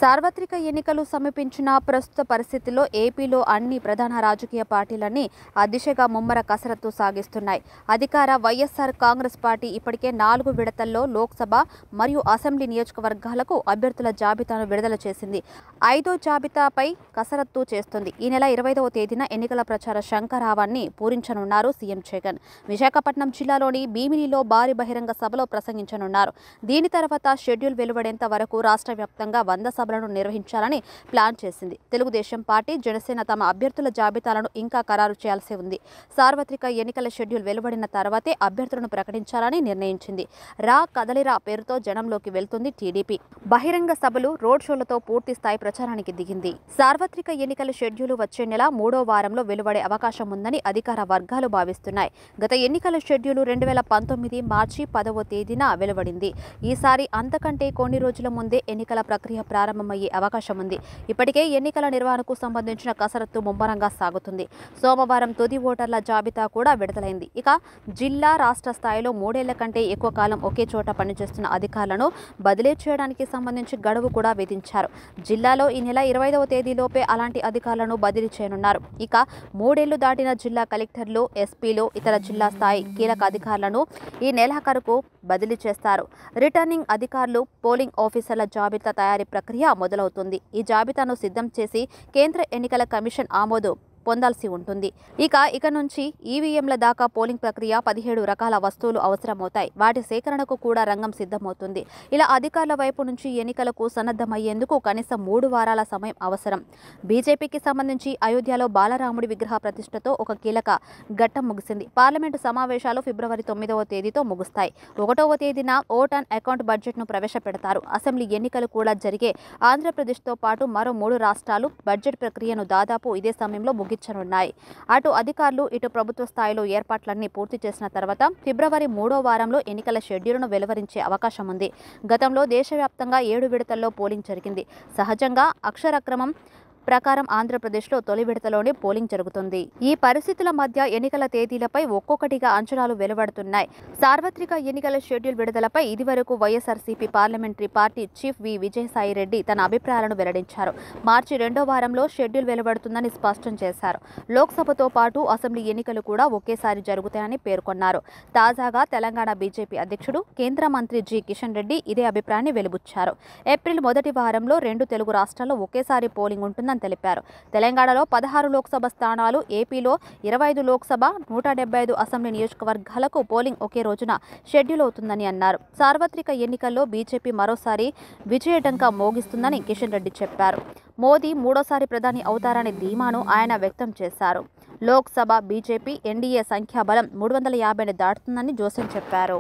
సార్వత్రిక ఎన్నికలు సమీపించిన ప్రస్తుత పరిస్థితుల్లో ఏపీలో అన్ని ప్రధాన రాజకీయ పార్టీలన్నీ ఆ దిశగా ముమ్మర కసరత్తు సాగిస్తున్నాయి. అధికార వైఎస్ఆర్ కాంగ్రెస్ పార్టీ ఇప్పటికే 4 విడతల్లో లోక్సభ మరియు అసెంబ్లీ నియోజకవర్గాలకు అభ్యర్థుల జాబితాను విడుదల చేసింది. 5వ జాబితాపై కసరత్తు చేస్తుంది. ఈ నెల 25వ తేదీన ఎన్నికల ప్రచార శంఖారావాన్ని పూరించనున్నారు సీఎం జగన్. విశాఖపట్నం జిల్లాలోని భీమిలిలో భారీ బహిరంగ సభలో ప్రసంగించనున్నారు. దీని తర్వాత షెడ్యూల్ వెలువడేంత వరకు రాష్ట్ర వ్యాప్తంగా 100 సభలను నిర్వహించాలని ప్లాన్ చేసింది. తెలుగుదేశం పార్టీ, జనసేన తమ అభ్యర్థుల జాబితాలను ఇంకా ఖరారు చేయాల్సి ఉంది. సార్వత్రిక ఎన్నికల షెడ్యూల్ వెలువడిన తర్వాతే అభ్యర్థులను ప్రకటించాలని నిర్ణయించింది. రా కదలిరా పేరుతో జనంలోకి వెళ్తుంది టీడీపీ. బహిరంగ సభలు, రోడ్ షోలతో పూర్తి స్థాయి ప్రచారానికి దిగింది. సార్వత్రిక ఎన్నికల షెడ్యూల్ వచ్చే నెల 3వ వారంలో వెలువడే అవకాశం ఉందని అధికార వర్గాలు భావిస్తున్నాయి. గత ఎన్నికల షెడ్యూల్ 2019 మార్చి 10వ తేదీన వెలువడింది. ఈసారి అంతకంటే కొన్ని రోజుల ముందే ఎన్నికల ప్రక్రియ ప్రారంభమయ్యే అవకాశం ఉంది. ఇప్పటికే ఎన్నికల నిర్వహణకు సంబంధించిన కసరత్తు ముమ్మరంగా సాగుతుంది. సోమవారం తుది ఓటర్ల జాబితా కూడా విడుదలైంది. ఇక జిల్లా, రాష్ట్ర స్థాయిలో 3 ఏళ్ల కంటే ఎక్కువ కాలం ఒకే చోట పనిచేస్తున్న అధికారులను బదిలీ చేయడానికి సంబంధించి గడువు కూడా విధించారు. జిల్లాలో ఈ నెల 25వ తేదీలోపే అలాంటి అధికారులను బదిలీ చేయనున్నారు. ఇక 3 ఏళ్లు దాటిన జిల్లా కలెక్టర్లు, ఎస్పీలు, ఇతర జిల్లా స్థాయి కీలక అధికారులను ఈ నెలాఖరుకు బదిలీ చేస్తారు. రిటర్నింగ్ అధికారులు, పోలింగ్ ఆఫీసర్ల జాబితా తయారీ ప్రక్రియ మొదలవుతుంది. ఈ జాబితాను సిద్ధం చేసి కేంద్ర ఎన్నికల కమిషన్ ఆమోదం పొందాల్సి ఉంటుంది. ఇక నుంచి ఈవీఎంల దాకా పోలింగ్ ప్రక్రియ 17 రకాల వస్తువులు అవసరమవుతాయి. వాటి సేకరణకు కూడా రంగం సిద్ధమవుతుంది. ఇలా అధికారుల వైపు నుంచి ఎన్నికలకు సన్నద్ధమయ్యేందుకు కనీసం 3 వారాల సమయం అవసరం. బీజేపీకి సంబంధించి అయోధ్యలో బాలరాముడి విగ్రహ ప్రతిష్టతో ఒక కీలక ఘట్టం ముగిసింది. పార్లమెంటు సమావేశాలు ఫిబ్రవరి 9వ తేదీతో ముగుస్తాయి. 1వ తేదీన ఓట్ అండ్ అకౌంట్ బడ్జెట్ను ప్రవేశపెడతారు. అసెంబ్లీ ఎన్నికలు కూడా జరిగే ఆంధ్రప్రదేశ్తో పాటు మరో 3 రాష్ట్రాలు బడ్జెట్ ప్రక్రియను దాదాపు ఇదే సమయంలో ముగించనున్నాయి. అటు అధికారులు, ఇటు ప్రభుత్వ స్థాయిలో ఏర్పాట్లన్నీ పూర్తి చేసిన తర్వాత ఫిబ్రవరి 3వ వారంలో ఎన్నికల షెడ్యూల్ను వెలువరించే అవకాశం ఉంది. గతంలో దేశవ్యాప్తంగా 7 విడతల్లో పోలింగ్ జరిగింది. సహజంగా అక్షరక్రమం ప్రకారం ఆంధ్రప్రదేశ్లో తొలి విడతలోనే పోలింగ్ జరుగుతుంది. ఈ పరిస్థితుల మధ్య ఎన్నికల తేదీలపై ఒక్కొక్కటిగా అంచనాలు వెలువడుతున్నాయి. సార్వత్రిక ఎన్నికల షెడ్యూల్ విడుదలపై ఇదివరకు YSRCP parliamentary party chief Vijayasai Reddy తన అభిప్రాయాలను వెల్లడించారు. మార్చి 2వ వారంలో షెడ్యూల్ వెలువడుతుందని స్పష్టం చేశారు. లోక్సభతో పాటు అసెంబ్లీ ఎన్నికలు కూడా ఒకేసారి జరుగుతాయని పేర్కొన్నారు. తాజాగా తెలంగాణ బీజేపీ అధ్యక్షుడు, కేంద్ర మంత్రి జి కిషన్ రెడ్డి ఇదే అభిప్రాయాన్ని వెలిబుచ్చారు. ఏప్రిల్ మొదటి వారంలో 2 తెలుగు రాష్ట్రాల్లో ఒకేసారి పోలింగ్ ఉంటుందని తెలిపారు. తెలంగాణలో 16 లోక్సభ స్థానాలు, ఏపీలో 25 లోక్సభ, 175 అసెంబ్లీ నియోజకవర్గాలకు పోలింగ్ ఒకే రోజున షెడ్యూల్ అవుతుందని అన్నారు. సార్వత్రిక ఎన్నికల్లో బీజేపీ మరోసారి విజయఢంకా మోగిస్తుందని కిషన్ రెడ్డి చెప్పారు. మోదీ 3వ ప్రధాని అవుతారనే ధీమాను ఆయన వ్యక్తం చేశారు. లోక్సభ బీజేపీ ఎన్డీఏ సంఖ్యాబలం 350ని దాటుతుందని జోసెన్ చెప్పారు.